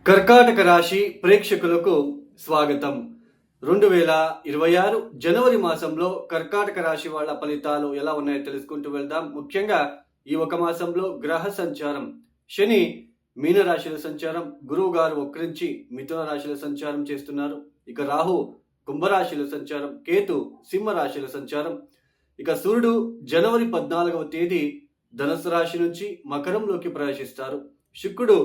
కర్కాటక రాశి ప్రేక్షకులకు స్వాగతం. 2026 జనవరి మాసంలో కర్కాటక రాశి వాళ్ళ ఫలితాలు ఎలా ఉన్నాయో తెలుసుకుంటూ వెళ్దాం. ముఖ్యంగా ఈ ఒక మాసంలో గ్రహ సంచారం, శని మీనరాశిలో సంచారం, గురువు గారు వక్రించి మిథున రాశిలో సంచారం చేస్తున్నారు. ఇక రాహు కుంభరాశిలో సంచారం, కేతు సింహరాశిలో సంచారం. ఇక సూర్యుడు జనవరి 14వ తేదీ ధనుసు రాశి నుంచి మకరంలోకి ప్రవేశిస్తారు. శుక్రుడు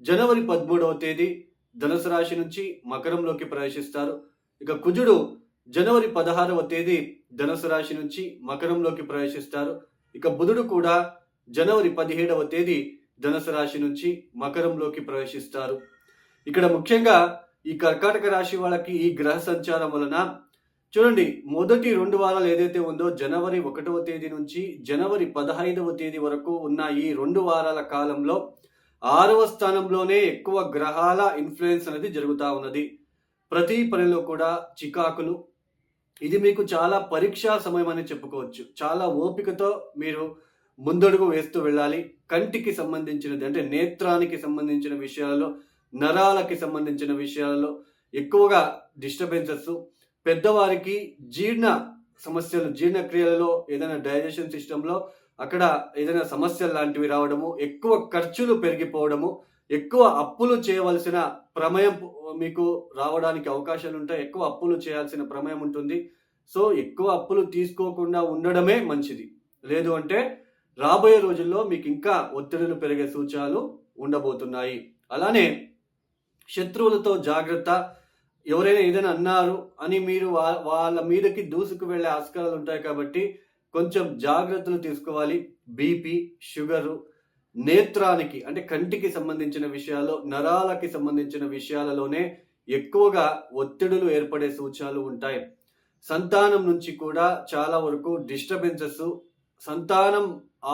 జనవరి 13వ తేదీ ధనుసు రాశి నుంచి మకరంలోకి ప్రవేశిస్తారు. ఇక కుజుడు జనవరి 16వ తేదీ ధనుసు రాశి నుంచి మకరంలోకి ప్రవేశిస్తారు. ఇక బుధుడు కూడా జనవరి 17వ తేదీ ధనుసు రాశి నుంచి మకరంలోకి ప్రవేశిస్తారు. ఇక్కడ ముఖ్యంగా ఈ కర్కాటక రాశి వాళ్ళకి ఈ గ్రహ సంచారం వలన చూడండి, మొదటి 2 వారాలు ఏదైతే ఉందో జనవరి 1వ తేదీ నుంచి జనవరి 15వ తేదీ వరకు ఉన్న ఈ 2 వారాల కాలంలో 6వ స్థానంలోనే ఎక్కువ గ్రహాల ఇన్ఫ్లుయెన్స్ అనేది జరుగుతూ ఉన్నది. ప్రతి పనిలో కూడా చికాకులు. ఇది మీకు చాలా పరీక్షా సమయం అని చెప్పుకోవచ్చు. చాలా ఓపికతో మీరు ముందడుగు వేస్తూ వెళ్ళాలి. కంటికి సంబంధించినది అంటే నేత్రానికి సంబంధించిన విషయాలలో, నరాలకి సంబంధించిన విషయాలలో ఎక్కువగా డిస్టర్బెన్సెస్, పెద్దవారికి జీర్ణ సమస్యలు, జీర్ణక్రియలలో ఏదైనా డైజెషన్ సిస్టంలో అక్కడ ఏదైనా సమస్యలు లాంటివి రావడము, ఎక్కువ ఖర్చులు పెరిగిపోవడము, ఎక్కువ అప్పులు చేయవలసిన ప్రమేయం మీకు రావడానికి అవకాశాలు ఉంటాయి. ఎక్కువ అప్పులు చేయాల్సిన ప్రమేయం ఉంటుంది. సో ఎక్కువ అప్పులు తీసుకోకుండా ఉండడమే మంచిది. లేదు అంటే రాబోయే రోజుల్లో మీకు ఇంకా ఒత్తిడులు పెరిగే సూచనలు ఉండబోతున్నాయి. అలానే శత్రువులతో జాగ్రత్త. ఎవరైనా ఏదైనా అన్నారు అని మీరు వాళ్ళ మీదకి దూసుకు వెళ్ళే ఆస్కారాలు ఉంటాయి కాబట్టి కొంచెం జాగ్రత్తలు తీసుకోవాలి. బీపీ, షుగరు, నేత్రానికి అంటే కంటికి సంబంధించిన విషయాల్లో, నరాలకి సంబంధించిన విషయాలలోనే ఎక్కువగా ఒత్తిడులు ఏర్పడే సూచనలు ఉంటాయి. సంతానం నుంచి కూడా చాలా వరకు డిస్టర్బెన్సెస్, సంతానం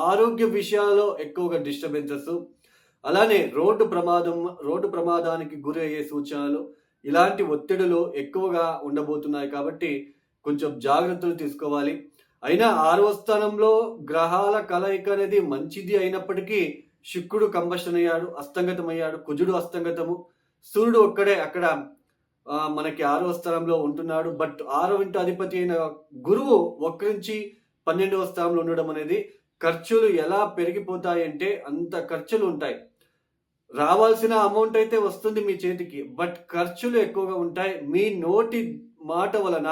ఆరోగ్య విషయాలలో ఎక్కువగా డిస్టర్బెన్సెస్, అలానే రోడ్డు ప్రమాదానికి గురి అయ్యే సూచనలు, ఇలాంటి ఒత్తిడులు ఎక్కువగా ఉండబోతున్నాయి కాబట్టి కొంచెం జాగ్రత్తలు తీసుకోవాలి. అయినా 6వ స్థానంలో గ్రహాల కలయిక అనేది మంచిది అయినప్పటికీ శుక్రుడు కంబషన్ అయ్యాడు, అస్తంగతమయ్యాడు. కుజుడు అస్తంగతము, సూర్యుడు ఒక్కడే అక్కడ మనకి 6వ స్థానంలో ఉంటున్నాడు. బట్ 6వ ఇంటి అధిపతి అయిన గురువు వక్రించి 12వ స్థానంలో ఉండడం అనేది ఖర్చులు ఎలా పెరిగిపోతాయంటే అంత ఖర్చులు ఉంటాయి. రావాల్సిన అమౌంట్ అయితే వస్తుంది మీ చేతికి, బట్ ఖర్చులు ఎక్కువగా ఉంటాయి. మీ నోటి మాట వలన,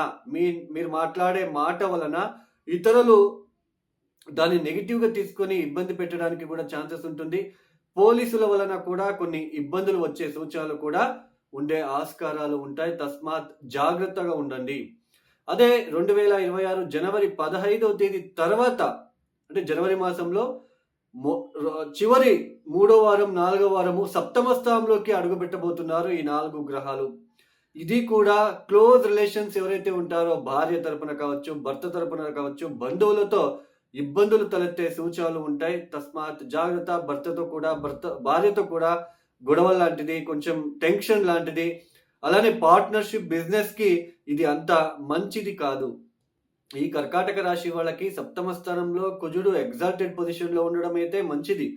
మీరు మాట్లాడే మాట వలన ఇతరులు దాన్ని నెగిటివ్గా తీసుకొని ఇబ్బంది పెట్టడానికి కూడా ఛాన్సెస్ ఉంటుంది. పోలీసుల వలన కూడా కొన్ని ఇబ్బందులు వచ్చే సూచనలు కూడా ఉండే ఆస్కారాలు ఉంటాయి. తస్మాత్ జాగ్రత్తగా ఉండండి. అదే 2026 జనవరి 15వ తేదీ తర్వాత అంటే జనవరి మాసంలో చివరి 3వ వారం, 4వ వారము సప్తమ స్థానంలోకి అడుగు పెట్టబోతున్నారు ఈ 4 గ్రహాలు. ఇది కూడా క్లోజ్ రిలేషన్స్ ఎవరైతే ఉంటారో భార్య తరపున కావచ్చు, భర్త తరపున కావచ్చు, బంధువులతో ఇబ్బందులు తలెత్తే సూచనలు ఉంటాయి. తస్మాత్ జాగ్రత్త. భార్యతో కూడా గొడవ లాంటిది, కొంచెం టెన్షన్ లాంటిది. అలానే పార్ట్నర్షిప్, బిజినెస్ కి ఇది అంత మంచిది కాదు. ఈ కర్కాటక రాశి వాళ్ళకి సప్తమ స్థానంలో కుజుడు ఎగ్జాల్టెడ్ పొజిషన్ లో ఉండడం అయితే మంచిది.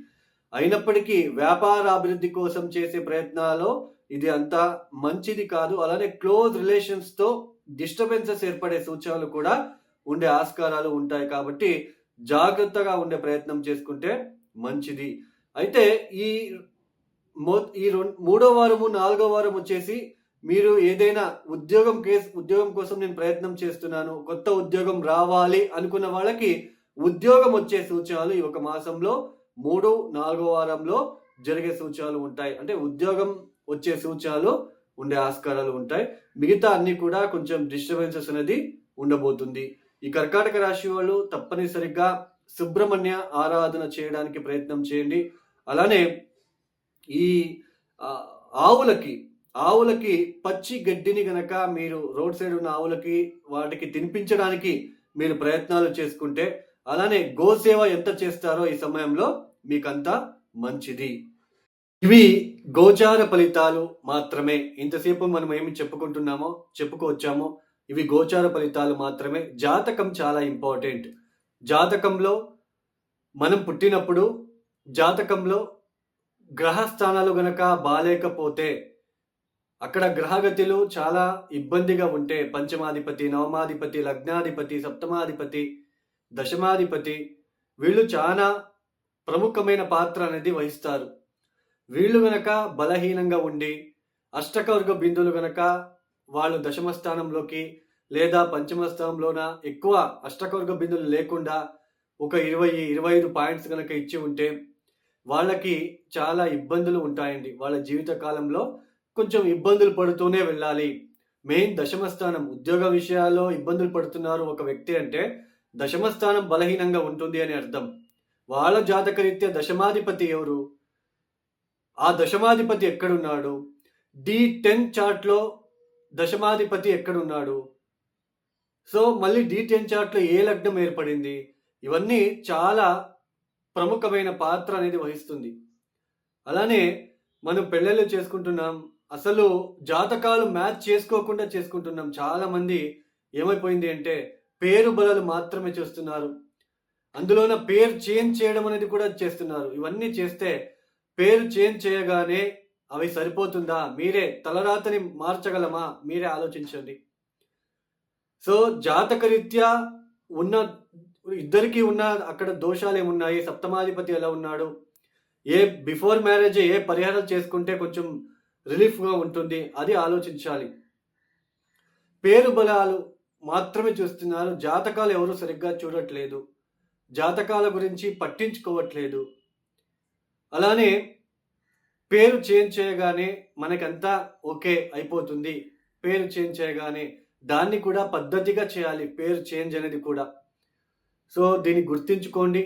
అయినప్పటికీ వ్యాపార అభివృద్ధి కోసం చేసే ప్రయత్నాల్లో ఇది అంత మంచిది కాదు. అలానే క్లోజ్ రిలేషన్స్ తో డిస్టర్బెన్సెస్ ఏర్పడే సూచనలు కూడా ఉండే ఆస్కారాలు ఉంటాయి కాబట్టి జాగ్రత్తగా ఉండే ప్రయత్నం చేసుకుంటే మంచిది. అయితే ఈ 3వ వారము, 4వ వారం వచ్చేసి మీరు ఏదైనా ఉద్యోగం కోసం నేను ప్రయత్నం చేస్తున్నాను, కొత్త ఉద్యోగం రావాలి అనుకున్న వాళ్ళకి ఉద్యోగం వచ్చే సూచనలు ఈ ఒక మాసంలో 3, 4వ వారంలో జరిగే సూచనలు ఉంటాయి. అంటే ఉద్యోగం వచ్చే సూచనలు ఉండే ఆస్కారాలు ఉంటాయి. మిగతా అన్ని కూడా కొంచెం డిస్టర్బెన్సెస్ అనేది ఉండబోతుంది. ఈ కర్కాటక రాశి వాళ్ళు తప్పనిసరిగా సుబ్రహ్మణ్య ఆరాధన చేయడానికి ప్రయత్నం చేయండి. అలానే ఈ ఆవులకి పచ్చి గడ్డిని గనక మీరు రోడ్ సైడ్ ఉన్న ఆవులకి వాటికి తినిపించడానికి మీరు ప్రయత్నాలు చేసుకుంటే, అలానే గోసేవ ఎంత చేస్తారో ఈ సమయంలో మీకంతా మంచిది. ఇవి గోచార ఫలితాలు మాత్రమే. ఇంతసేపు మనం ఏమి చెప్పుకొచ్చామో ఇవి గోచార ఫలితాలు మాత్రమే. జాతకం చాలా ఇంపార్టెంట్. జాతకంలో మనం పుట్టినప్పుడు జాతకంలో గ్రహస్థానాలు గనక బాలేకపోతే, అక్కడ గ్రహగతులు చాలా ఇబ్బందిగా ఉంటే, పంచమాధిపతి, నవమాధిపతి, లగ్నాధిపతి, సప్తమాధిపతి, దశమాధిపతి వీళ్ళు చాలా ప్రముఖమైన పాత్ర అనేది వహిస్తారు. వీళ్ళు గనక బలహీనంగా ఉండి, అష్టకవర్గ బిందువులు గనక వాళ్ళు దశమ స్థానంలోకి లేదా పంచమ స్థానంలోన ఎక్కువ అష్టకవర్గ బిందువులు లేకుండా ఒక 20, 25 పాయింట్స్ గనక ఇచ్చి ఉంటే, వాళ్ళకి చాలా ఇబ్బందులు ఉంటాయండి. వాళ్ళ జీవిత కాలంలో కొంచెం ఇబ్బందులు పడుతూనే వెళ్ళాలి. మెయిన్ దశమ స్థానం ఉద్యోగ విషయాల్లో ఇబ్బందులు పడుతున్నారు ఒక వ్యక్తి అంటే, దశమ స్థానం బలహీనంగా ఉంటుంది అని అర్థం. వాళ్ళ జాతకరీత్యా దశమాధిపతి ఎవరు? ఆ దశమాధిపతి ఎక్కడున్నాడు? D10 చార్ట్‌లో దశమాధిపతి ఎక్కడున్నాడు? సో, మళ్ళీ D10 చార్ట్‌లో ఏ లగ్నం ఏర్పడింది? ఇవన్నీ చాలా ప్రముఖమైన పాత్ర అనేది వహిస్తుంది. అలానే మనం పెళ్ళిళ్ళు చేసుకుంటున్నాం. అసలు జాతకాలు మ్యాచ్ చేసుకోకుండా చేసుకుంటున్నాం. చాలామంది ఏమైపోయింది అంటే, పేరు బలాలు మాత్రమే చూస్తున్నారు. అందులోన పేరు చేంజ్ చేయడం అనేది కూడా చేస్తున్నారు. ఇవన్నీ చేస్తే పేరు చేంజ్ చేయగానే అవి సరిపోతుందా? మీరే తలరాతని మార్చగలమా? మీరే ఆలోచించండి. సో, జాతకరీత్యా ఉన్న ఇద్దరికీ ఉన్న అక్కడ దోషాలేమున్నాయి? సప్తమాధిపతి ఎలా ఉన్నాడు? బిఫోర్ మ్యారేజే ఏ పరిహారాలు చేసుకుంటే కొంచెం రిలీఫ్‌గా ఉంటుంది? అది ఆలోచించాలి. పేరు బలాలు మాత్రమే చూస్తున్నారు. జాతకాలు ఎవరు సరిగ్గా చూడట్లేదు. జాతకాల గురించి పట్టించుకోవట్లేదు. అలానే పేరు చేంజ్ చేయగానే మనకంతా ఓకే అయిపోతుంది. పేరు చేంజ్ చేయగానే దాన్ని కూడా పద్ధతిగా చేయాలి. పేరు చేంజ్ అనేది కూడా. సో, దీన్ని గుర్తుంచుకోండి.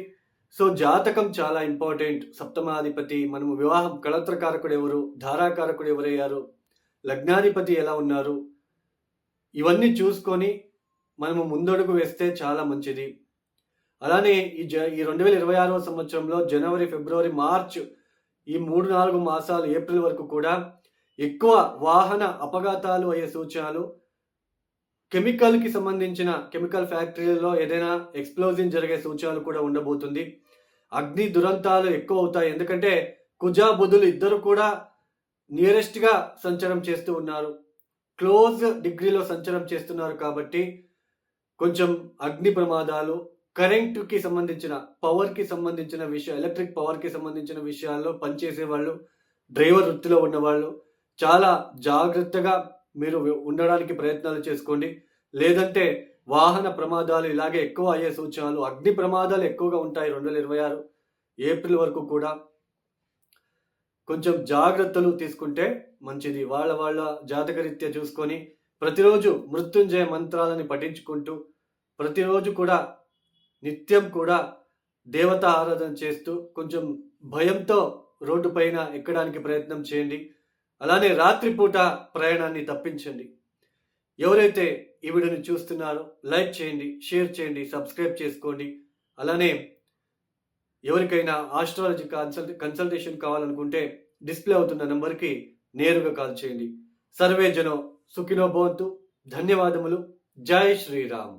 సో, జాతకం చాలా ఇంపార్టెంట్. సప్తమాధిపతి, మనము వివాహం కళత్రకారకుడు ఎవరు? ధారాకారకుడు ఎవరయ్యారు? లగ్నాధిపతి ఎలా ఉన్నారు? ఇవన్నీ చూసుకొని మనము ముందడుగు వేస్తే చాలా మంచిది. అలానే ఈ 2026వ సంవత్సరంలో జనవరి, ఫిబ్రవరి, మార్చ్ ఈ 3, 4 మాసాలు ఏప్రిల్ వరకు కూడా ఎక్కువ వాహన అపఘాతాలు అయ్యే సూచనలు, కెమికల్‌కి సంబంధించిన కెమికల్ ఫ్యాక్టరీలలో ఏదైనా ఎక్స్‌ప్లోజన్ జరిగే సూచనలు కూడా ఉండబోతుంది. అగ్ని దురంతాలు ఎక్కువ అవుతాయి. ఎందుకంటే కుజ, బుధులు ఇద్దరు కూడా నియరెస్ట్‌గా సంచారం చేస్తూ ఉన్నారు. క్లోజ్ డిగ్రీలో సంచారం చేస్తున్నారు కాబట్టి కొంచెం అగ్ని ప్రమాదాలు, కరెంట్‌కి సంబంధించిన, పవర్‌కి సంబంధించిన ఎలక్ట్రిక్ పవర్‌కి సంబంధించిన విషయాల్లో పనిచేసే వాళ్ళు, డ్రైవర్ వృత్తిలో ఉన్నవాళ్ళు చాలా జాగ్రత్తగా మీరు ఉండడానికి ప్రయత్నాలు చేసుకోండి. లేదంటే వాహన ప్రమాదాలు ఇలాగే ఎక్కువ అయ్యే సూచనలు, అగ్ని ప్రమాదాలు ఎక్కువగా ఉంటాయి 2026 ఏప్రిల్ వరకు కూడా. కొంచెం జాగ్రత్తలు తీసుకుంటే మంచిది. వాళ్ళ జాతకరీత్యా చూసుకొని ప్రతిరోజు మృత్యుంజయ మంత్రాలని పఠించుకుంటూ, ప్రతిరోజు కూడా నిత్యం కూడా దేవతా ఆరాధన చేస్తూ కొంచెం భయంతో రోడ్డు పైన ఎక్కడానికి ప్రయత్నం చేయండి. అలానే రాత్రిపూట ప్రయాణాన్ని తప్పించండి. ఎవరైతే ఈ వీడియోని చూస్తున్నారో లైక్ చేయండి, షేర్ చేయండి, సబ్స్క్రైబ్ చేసుకోండి. అలానే ఎవరికైనా ఆస్ట్రాలజీ కన్సల్టేషన్ కావాలనుకుంటే డిస్ప్లే అవుతున్న నంబర్కి నేరుగా కాల్ చేయండి. సర్వే జనం సుఖినో భవంతు. ధన్యవాదములు. జై శ్రీరామ్.